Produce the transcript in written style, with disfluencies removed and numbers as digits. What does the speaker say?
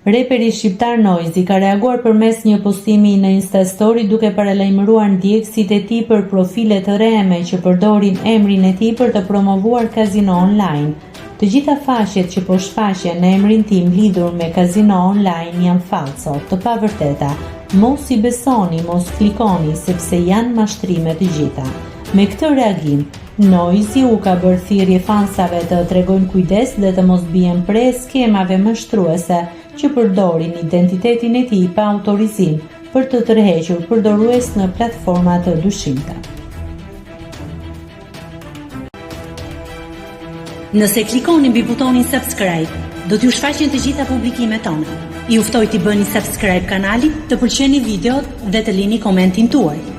Reperi shqiptar Noizi ka reaguar përmes një postimi në Instastory duke paralajmëruar ndjekësit e tij për profile të reme që përdorin emrin e tij për të promovuar kazino online. Të gjitha faqet që po shfaqen në emrin tim lidhur me kazino online janë falso, të pavërteta. Mos i besoni, mos klikoni sepse janë mashtrime të gjitha. Me këtë reagim, Noizi u ka bërë thirrje fansave të tregojnë kujdes dhe të mos bien pre skemave mashtruese që përdorin identitetin e tij pa autorizim për të tërhequr përdorues në platforma të dyshimta. Nëse klikoni mbi butonin subscribe, do t'ju shfaqen të gjitha publikimet tona. Ju ftoj t'i bëni subscribe kanalit, të pëlqeni videot dhe të lini komentin tuaj.